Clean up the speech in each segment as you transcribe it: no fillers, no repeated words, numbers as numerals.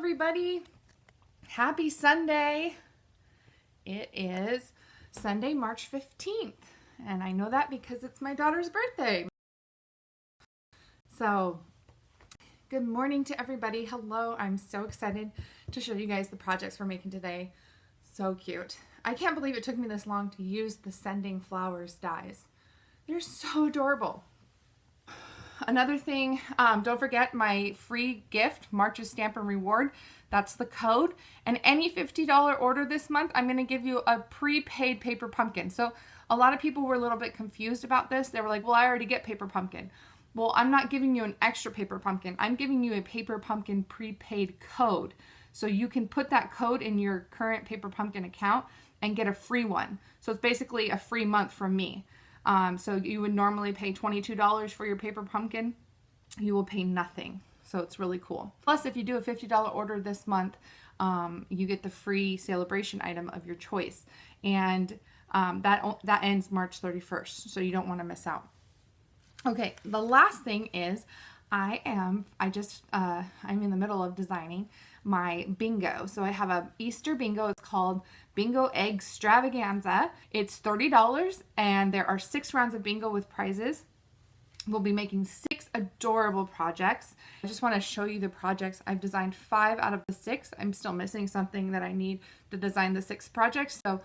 everybody. Happy Sunday. It is Sunday, March 15th, and I know that because it's my daughter's birthday. So, good morning to everybody. Hello. I'm so excited to show you guys the projects we're making today. So cute. I can't believe it took me this long to use the Sending Flowers dies. They're so adorable. Another thing, don't forget my free gift, March's Stamp and Reward. That's the code. And any $50 order this month, I'm going to give you a prepaid paper pumpkin. So a lot of people were a little bit confused about this. They were like, well, I already get paper pumpkin. Well, I'm not giving you an extra paper pumpkin. I'm giving you a paper pumpkin prepaid code. So you can put that code in your current paper pumpkin account and get a free one. So it's basically a free month from me. So you would normally pay $22 for your paper pumpkin. You will pay nothing. So it's really cool. Plus, if you do a $50 order this month, you get the free celebration item of your choice. And that ends March 31st. So you don't want to miss out. Okay, the last thing is I'm in the middle of designing my bingo. So I have a Easter bingo. It's called Bingo Egg Extravaganza. It's $30 and there are 6 rounds of bingo with prizes. We'll be making 6 adorable projects. I just want to show you the projects. I've designed 5 out of the 6. I'm still missing something that I need to design the 6 projects. So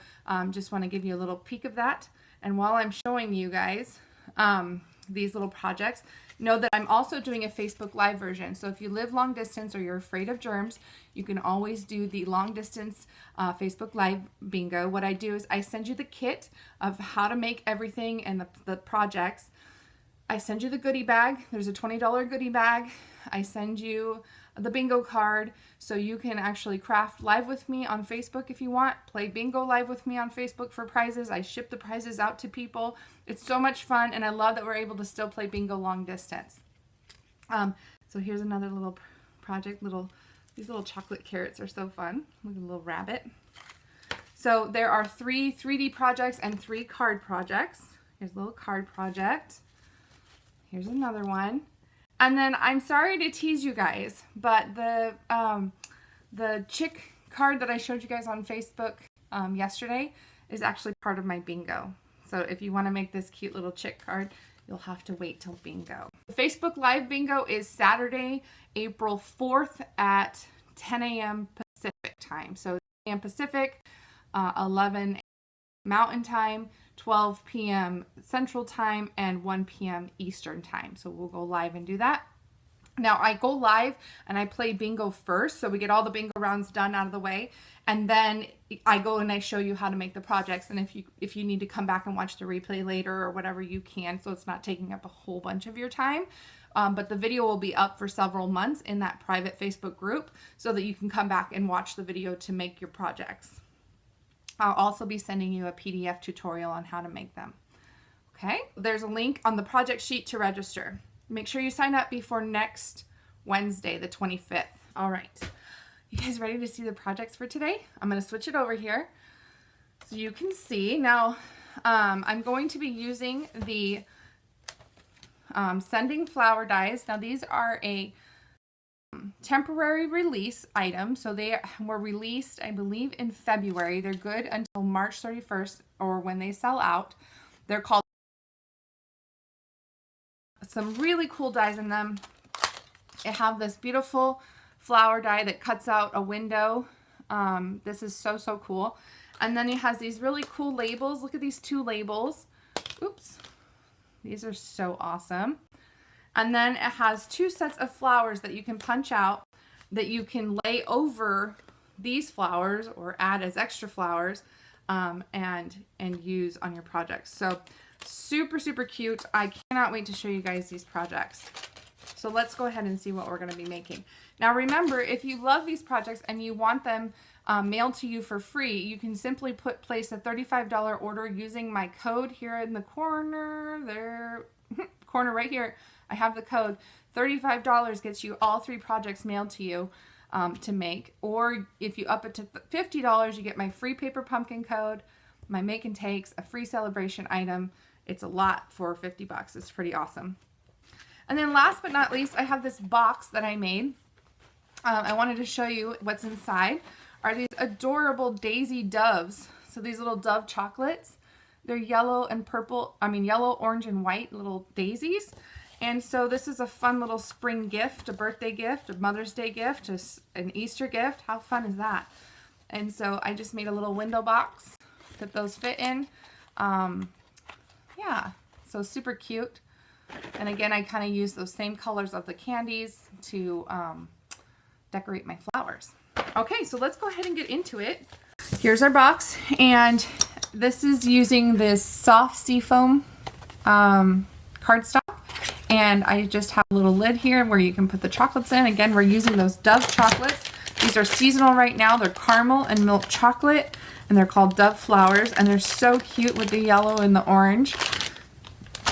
just want to give you a little peek of that. And while I'm showing you guys these little projects, know that I'm also doing a Facebook Live version. So if you live long distance or you're afraid of germs, you can always do the long distance Facebook Live bingo. What I do is I send you the kit of how to make everything and the projects. I send you the goodie bag. There's a $20 goodie bag. I send you the bingo card so you can actually craft live with me on Facebook if you want. Play bingo live with me on Facebook for prizes. I ship the prizes out to people. It's so much fun, and I love that we're able to still play bingo long distance. So here's another little project. These little chocolate carrots are so fun. Look at a little rabbit. So there are 3 3D projects and 3 card projects. Here's a little card project. Here's another one. And then I'm sorry to tease you guys, but the chick card that I showed you guys on Facebook yesterday is actually part of my bingo. So if you want to make this cute little chick card, you'll have to wait till bingo. The Facebook Live bingo is Saturday, April 4th at 10 a.m. Pacific time. So 10 a.m. Pacific, 11 Mountain Time, 12 p.m. Central Time, and 1 p.m. Eastern Time. So we'll go live and do that. Now I go live and I play bingo first, so we get all the bingo rounds done out of the way, and then I go and I show you how to make the projects. And if you need to come back and watch the replay later or whatever, you can, so it's not taking up a whole bunch of your time. But the video will be up for several months in that private Facebook group so that you can come back and watch the video to make your projects. I'll also be sending you a PDF tutorial on how to make them. Okay, there's a link on the project sheet to register. Make sure you sign up before next Wednesday, the 25th. All right, you guys ready to see the projects for today? I'm going to switch it over here so you can see. Now, I'm going to be using the Sending Flower dies. Now, these are a temporary release item, so they were released, I believe, in February. They're good until March 31st or when they sell out. They're called some really cool dies in them. They have this beautiful flower die that cuts out a window. This is so cool. And then it has these really cool labels. Look at these 2 labels. Oops, these are so awesome. And then it has 2 sets of flowers that you can punch out that you can lay over these flowers or add as extra flowers and use on your projects. So super cute. I cannot wait to show you guys these projects. So let's go ahead and see what we're going to be making. Now remember, if you love these projects and you want them mailed to you for free, you can simply place a $35 order using my code here in the corner there. Corner right here. I have the code. $35 gets you all 3 projects mailed to you to make. Or if you up it to $50, you get my free paper pumpkin code, my make and takes, a free celebration item. It's a lot for 50 bucks. It's pretty awesome. And then last but not least, I have this box that I made. I wanted to show you what's inside are these adorable daisy doves. So these little dove chocolates, they're yellow and purple, yellow, orange, and white little daisies. And so this is a fun little spring gift, a birthday gift, a Mother's Day gift, an Easter gift. How fun is that? And so I just made a little window box that those fit in. Yeah, so super cute. And again, I kind of use those same colors of the candies to decorate my flowers. Okay, so let's go ahead and get into it. Here's our box, and this is using this soft seafoam cardstock, and I just have a little lid here where you can put the chocolates in. Again, we're using those Dove chocolates. These are seasonal right now. They're caramel and milk chocolate, and they're called Dove flowers, and they're so cute with the yellow and the orange.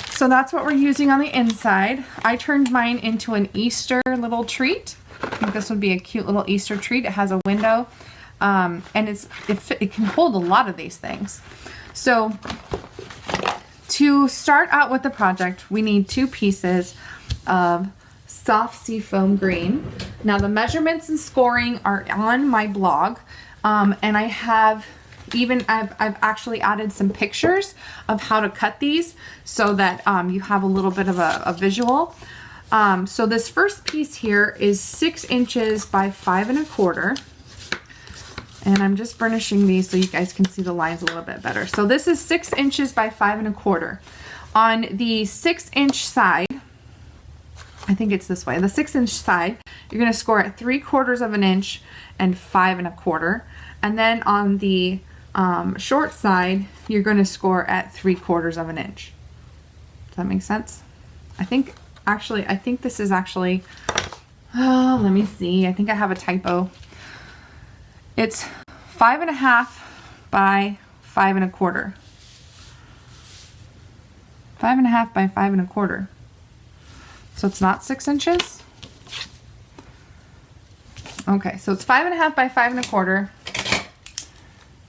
So that's what we're using on the inside. I turned mine into an Easter little treat. I think this would be a cute little Easter treat. It has a window, and it can hold a lot of these things. So to start out with the project, we need 2 pieces of soft seafoam green. Now the measurements and scoring are on my blog, and I have I've actually added some pictures of how to cut these so that you have a little bit of a visual. So this first piece here is 6 inches by 5 1/4. And I'm just burnishing these so you guys can see the lines a little bit better. So this is 6 inches by 5 1/4. On the 6-inch side, I think it's this way, the 6-inch side, you're gonna score at 3/4 of an inch and 5 1/4. And then on the short side, you're gonna score at 3/4 of an inch. Does that make sense? I think this is actually, oh, let me see. I think I have a typo. It's 5 1/2 by 5 1/4. 5 1/2 by 5 1/4. So it's not 6 inches. Okay, so it's 5 1/2 by 5 1/4.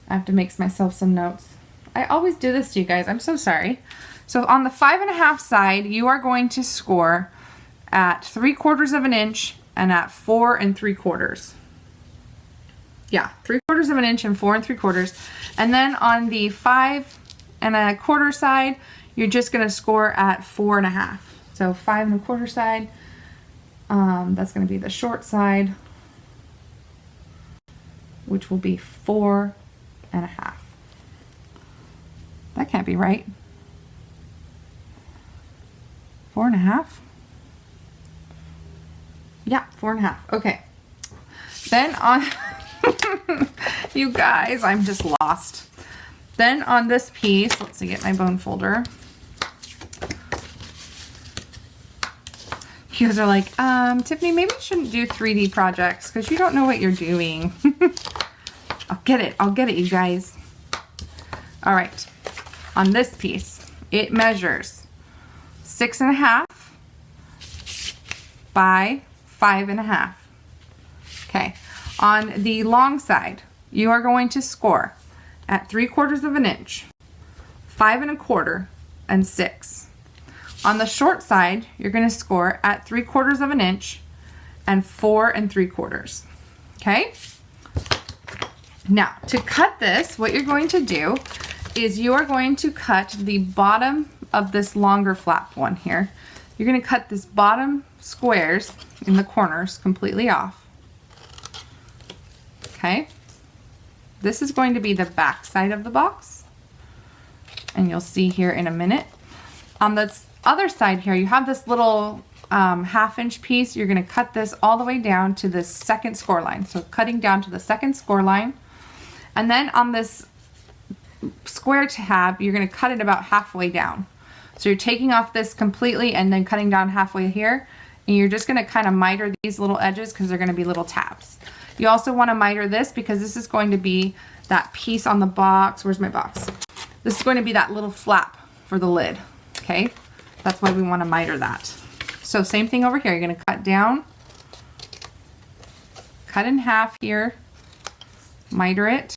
I have to make myself some notes. I always do this to you guys. I'm so sorry. So on the 5 1/2 side, you are going to score at 3/4 of an inch and at 4 3/4. Yeah, 3/4 of an inch and 4 3/4. And then on the 5 1/4 side, you're just going to score at 4 1/2. So 5 1/4 side, that's going to be the short side, which will be 4 1/2. That can't be right. 4 1/2? Yeah, 4 1/2. Okay. Then on, you guys, I'm just lost. Then on this piece, let's see, get my bone folder. You guys are like, Tiffany, maybe you shouldn't do 3D projects because you don't know what you're doing. I'll get it, you guys. All right, on this piece, it measures 6 1/2 by 5 1/2. Okay, on the long side, you are going to score at 3/4 of an inch, 5 1/4, and 6. On the short side, you're going to score at 3/4 of an inch and 4 3/4. Okay? Now, to cut this, what you're going to do is you are going to cut the bottom of this longer flap one here. You're going to cut this bottom squares in the corners completely off. Okay? This is going to be the back side of the box, and you'll see here in a minute. On the other side here, you have this little 1/2-inch piece. You're going to cut this all the way down to the second score line. So cutting down to the second score line. And then on this square tab, you're going to cut it about halfway down. So you're taking off this completely and then cutting down halfway here. And you're just going to kind of miter these little edges because they're going to be little tabs. You also want to miter this because this is going to be that piece on the box. Where's my box? This is going to be that little flap for the lid. Okay, that's why we want to miter that. So same thing over here. You're going to cut down, cut in half here, miter it,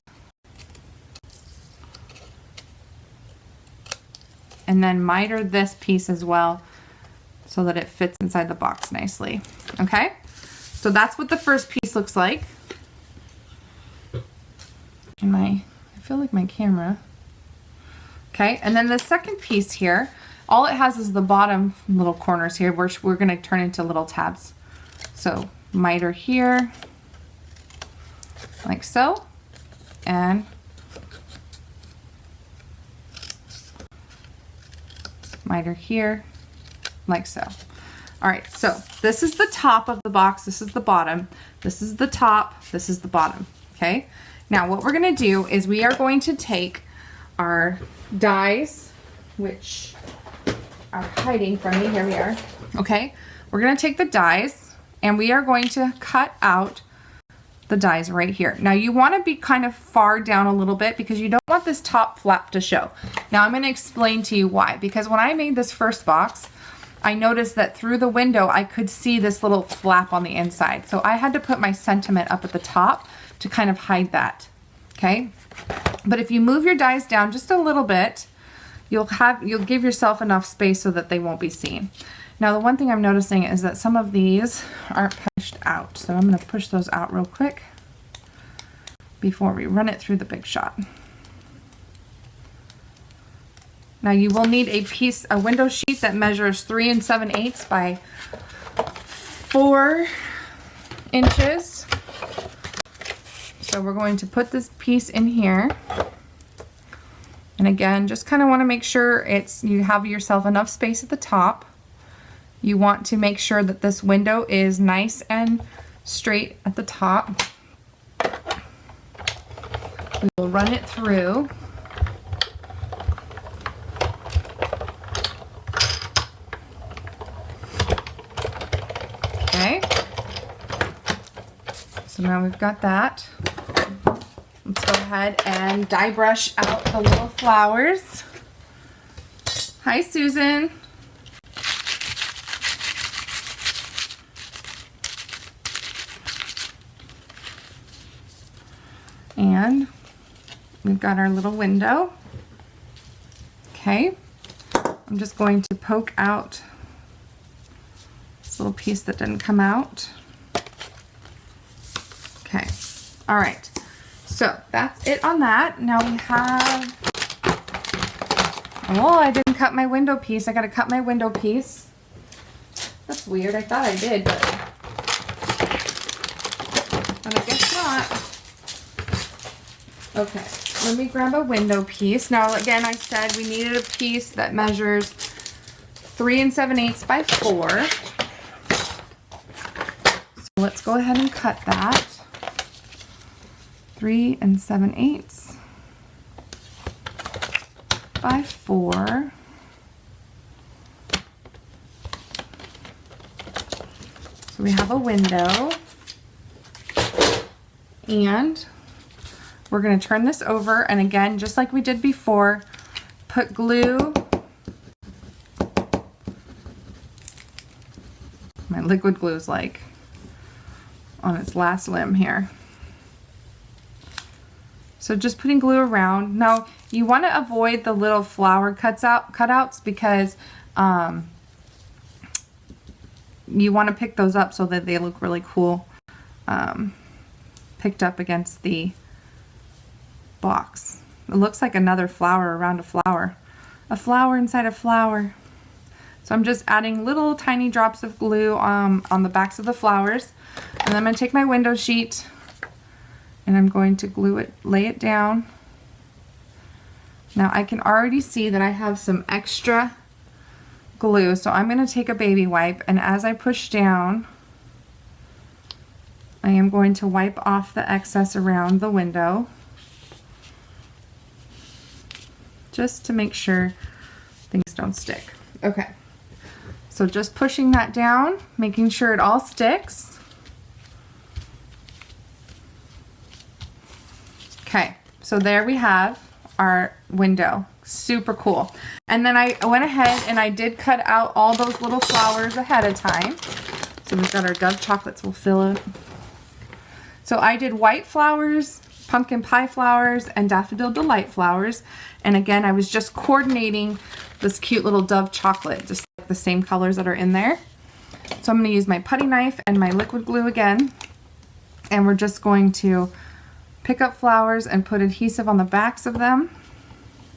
and then miter this piece as well so that it fits inside the box nicely. Okay, So that's what the first piece looks like. And I feel like my camera. Okay, and then the second piece here, all it has is the bottom little corners here, which we're going to turn into little tabs. So miter here, like so, and miter here, like so. All right, so this is the top of the box, this is the bottom, this is the top, this is the bottom, okay? Now what we're going to do is we are going to take our dies, which are hiding from me. Here we are. Okay, we're going to take the dies and we are going to cut out the dies right here. Now you want to be kind of far down a little bit because you don't want this top flap to show. Now I'm going to explain to you why. Because when I made this first box, I noticed that through the window I could see this little flap on the inside. So I had to put my sentiment up at the top to kind of hide that. Okay, but if you move your dies down just a little bit, you'll give yourself enough space so that they won't be seen. Now the one thing I'm noticing is that some of these aren't pushed out, so I'm going to push those out real quick before we run it through the Big Shot. Now you will need a window sheet that measures 3 7/8 by 4 inches. So we're going to put this piece in here. And again, just kind of want to make sure you have yourself enough space at the top. You want to make sure that this window is nice and straight at the top. We will run it through. Okay. So now we've got that. Let's go ahead and die brush out the little flowers. Hi, Susan. And we've got our little window. Okay. I'm just going to poke out this little piece that didn't come out. Okay. All right. So that's it on that. Now we have, oh, I didn't cut my window piece. I got to cut my window piece. That's weird. I thought I did, but I guess not. Okay, let me grab a window piece. Now again, I said we needed a piece that measures 3 7/8 by 4. So let's go ahead and cut that. 3 7/8 by 4. So we have a window, and we're going to turn this over, and again, just like we did before, put glue. My liquid glue is like on its last limb here. So just putting glue around. Now you want to avoid the little flower cutouts because you want to pick those up so that they look really cool, picked up against the box. It looks like another flower around a flower inside a flower. So I'm just adding little tiny drops of glue on the backs of the flowers, and then I'm going to take my window sheet and I'm going to glue it, lay it down. Now I can already see that I have some extra glue, so I'm going to take a baby wipe, and as I push down, I am going to wipe off the excess around the window, just to make sure things don't stick. Okay, so just pushing that down, making sure it all sticks. Okay, so there we have our window. Super cool. And then I went ahead and I did cut out all those little flowers ahead of time. So we've got our Dove chocolates, we'll fill it. So I did white flowers, pumpkin pie flowers, and daffodil delight flowers. And again, I was just coordinating this cute little Dove chocolate, just like the same colors that are in there. So I'm going to use my putty knife and my liquid glue again. And we're just going to pick up flowers and put adhesive on the backs of them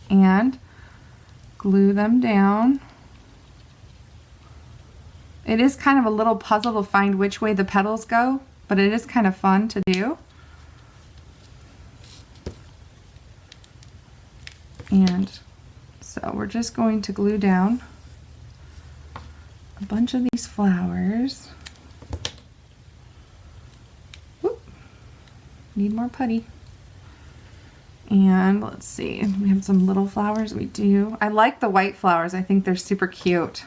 and glue them down. It is kind of a little puzzle to find which way the petals go, but it is kind of fun to do. And so we're just going to glue down a bunch of these flowers. Whoop. Need more putty. And let's see, we have some little flowers. We do. I like the white flowers. I think they're super cute.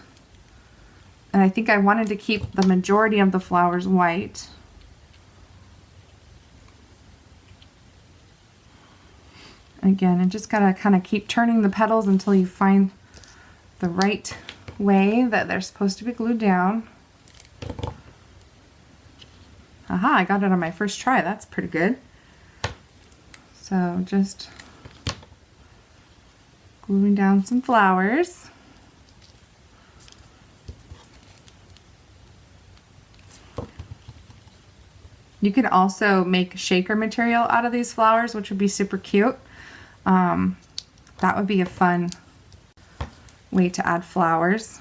And I think I wanted to keep the majority of the flowers white. Again, and just gotta kind of keep turning the petals until you find the right way that they're supposed to be glued down. Aha, I got it on my first try. That's pretty good. So just gluing down some flowers. You could also make shaker material out of these flowers, which would be super cute. That would be a fun way to add flowers.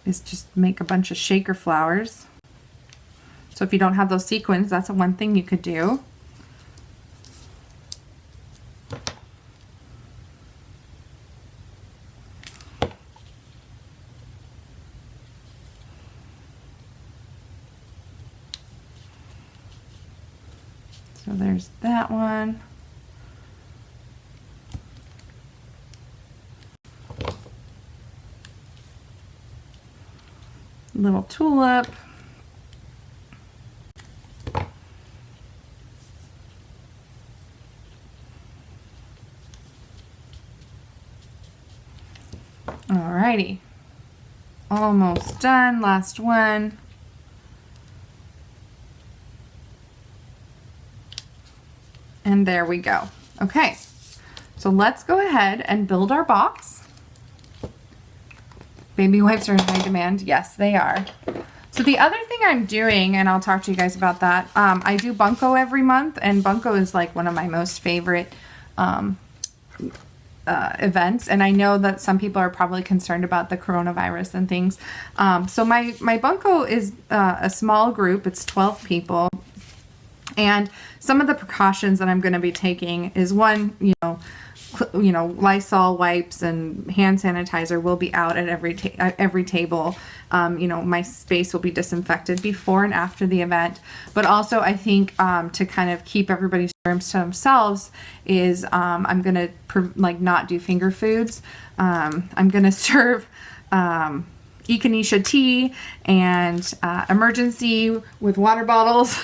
Is just make a bunch of shaker flowers. So if you don't have those sequins, that's one thing you could do. So there's that one. Little tulip. Alrighty. Almost done. Last one. And there we go. Okay, so let's go ahead and build our box. Baby wipes are in high demand. Yes, they are. So the other thing I'm doing, and I'll talk to you guys about that, I do Bunko every month, and Bunko is like one of my most favorite events, and I know that some people are probably concerned about the coronavirus and things. So my Bunko is a small group. It's 12 people. And some of the precautions that I'm going to be taking is one, Lysol wipes and hand sanitizer will be out at every table. My space will be disinfected before and after the event. But also I think to kind of keep everybody's germs to themselves is I'm going to not do finger foods. I'm going to serve echinacea tea and emergency with water bottles.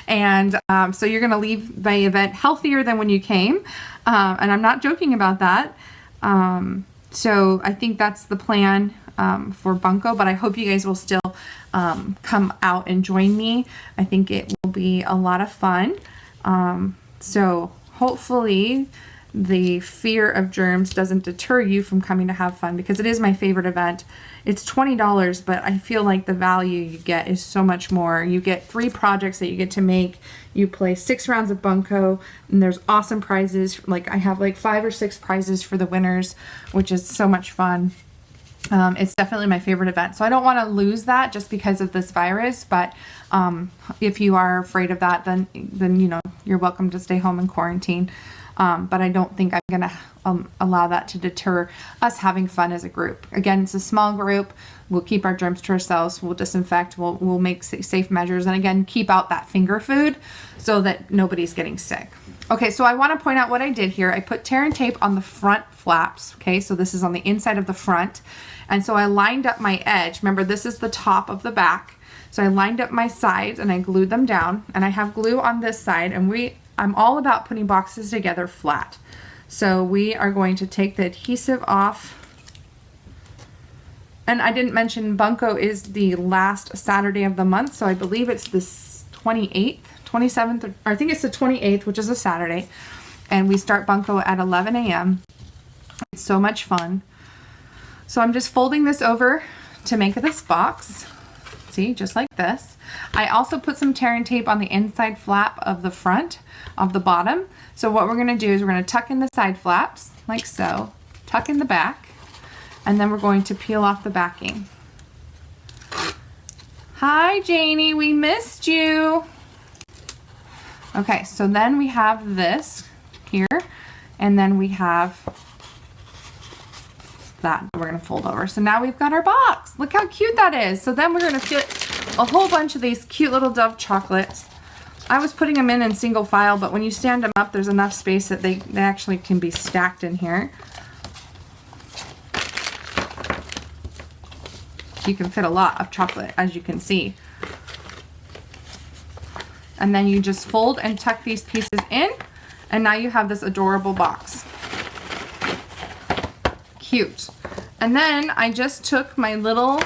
And so you're going to leave my event healthier than when you came. And I'm not joking about that. So I think that's the plan for Bunko, but I hope you guys will still come out and join me. I think it will be a lot of fun. So hopefully the fear of germs doesn't deter you from coming to have fun, because it is my favorite event. It's $20, but I feel like the value you get is so much more. You get 3 projects that you get to make. You play 6 rounds of Bunko, and there's awesome prizes. Like I have like 5 or 6 prizes for the winners, which is so much fun. It's definitely my favorite event. So I don't want to lose that just because of this virus, but if you are afraid of that, then you're welcome to stay home and quarantine. But I don't think I'm going to allow that to deter us having fun as a group. Again, it's a small group. We'll keep our germs to ourselves. We'll disinfect. We'll make safe measures. And again, keep out that finger food so that nobody's getting sick. Okay, so I want to point out what I did here. I put tear and tape on the front flaps. Okay, so this is on the inside of the front. And so I lined up my edge. Remember, this is the top of the back. So I lined up my sides and I glued them down. And I have glue on this side. And I'm all about putting boxes together flat. So we are going to take the adhesive off. And I didn't mention Bunko is the last Saturday of the month. So I believe it's the 28th, 27th, or I think it's the 28th, which is a Saturday. And we start Bunko at 11 a.m. It's so much fun. So I'm just folding this over to make this box. See, just like this. I also put some tear and tape on the inside flap of the front of the bottom. So what we're going to do is we're going to tuck in the side flaps like so, tuck in the back, and then we're going to peel off the backing. Hi Janie, we missed you. Okay, so then we have this here, and then we have that we're going to fold over. So now we've got our box. Look how cute that is. So then we're going to fit a whole bunch of these cute little Dove chocolates. I was putting them in single file, but when you stand them up, there's enough space that they actually can be stacked in here. You can fit a lot of chocolate, as you can see. And then you just fold and tuck these pieces in, and now you have this adorable box. Cute. And then I just took my little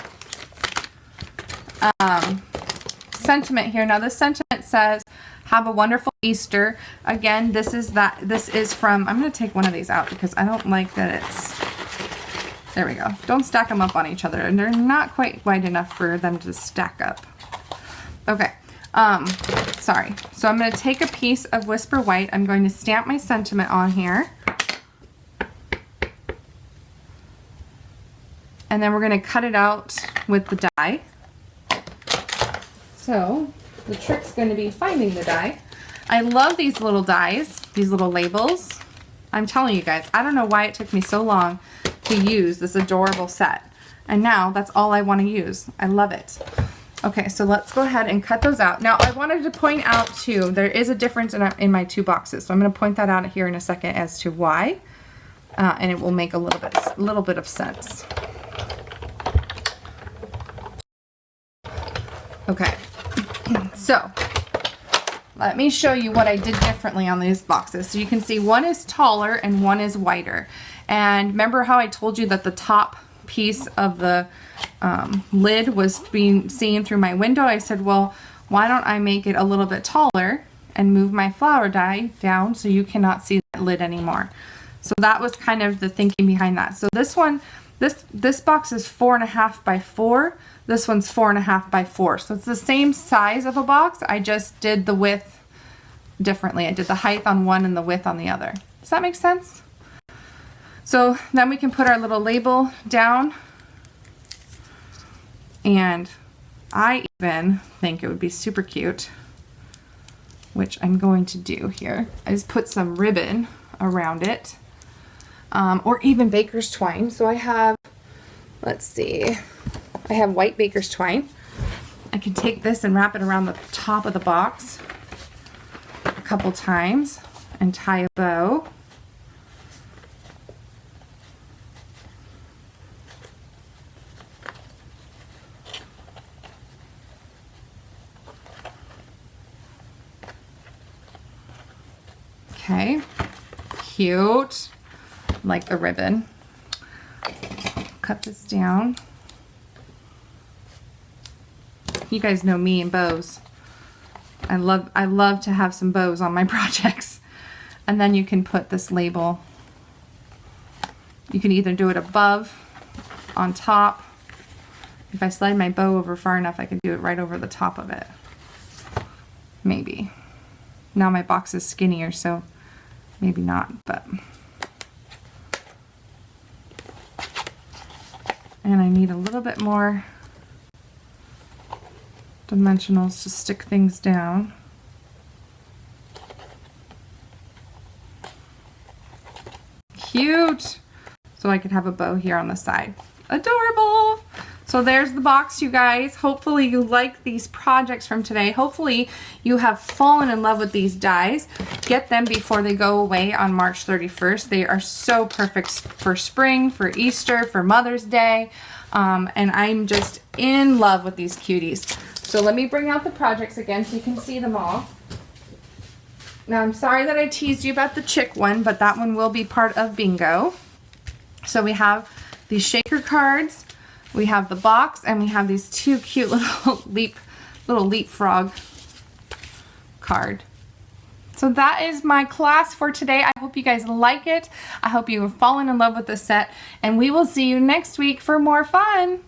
sentiment here. Now this sentiment says, "Have a wonderful Easter." Again, this is from, I'm going to take one of these out because I don't like that it's, there we go. Don't stack them up on each other, and they're not quite wide enough for them to stack up. Okay. Sorry. So I'm going to take a piece of Whisper White. I'm going to stamp my sentiment on here. And then we're going to cut it out with the die. So the trick's going to be finding the die. I love these little dies, these little labels. I'm telling you guys, I don't know why it took me so long to use this adorable set. And now that's all I want to use. I love it. Okay, so let's go ahead and cut those out. Now I wanted to point out too, there is a difference in my two boxes. So I'm going to point that out here in a second as to why. And it will make a little bit of sense. Okay, so let me show you what I did differently on these boxes. So you can see one is taller and one is wider. And remember how I told you that the top piece of the lid was being seen through my window? I said, well, why don't I make it a little bit taller and move my flower die down so you cannot see that lid anymore. So that was kind of the thinking behind that. So this one, this box is 4.5 by 4. This one's 4.5 by 4. So it's the same size of a box. I just did the width differently. I did the height on one and the width on the other. Does that make sense? So then we can put our little label down. And I even think it would be super cute, which I'm going to do here, is put some ribbon around it. Or even baker's twine. So I have, let's see, I have white baker's twine. I can take this and wrap it around the top of the box a couple times and tie a bow. Okay, cute, like the ribbon. Cut this down. You guys know me and bows. I love to have some bows on my projects. And then you can put this label. You can either do it above, on top. If I slide my bow over far enough, I can do it right over the top of it. Maybe. Now my box is skinnier, so maybe not, but. And I need a little bit more dimensionals to stick things down. Cute! So I could have a bow here on the side. Adorable! So there's the box, you guys. Hopefully you like these projects from today. Hopefully you have fallen in love with these dies. Get them before they go away on March 31st. They are so perfect for spring, for Easter, for Mother's Day. And I'm just in love with these cuties. So let me bring out the projects again so you can see them all. Now I'm sorry that I teased you about the chick one, but that one will be part of bingo. So we have these shaker cards, we have the box, and we have these two cute little leapfrog card. So that is my class for today. I hope you guys like it. I hope you have fallen in love with the set, and we will see you next week for more fun.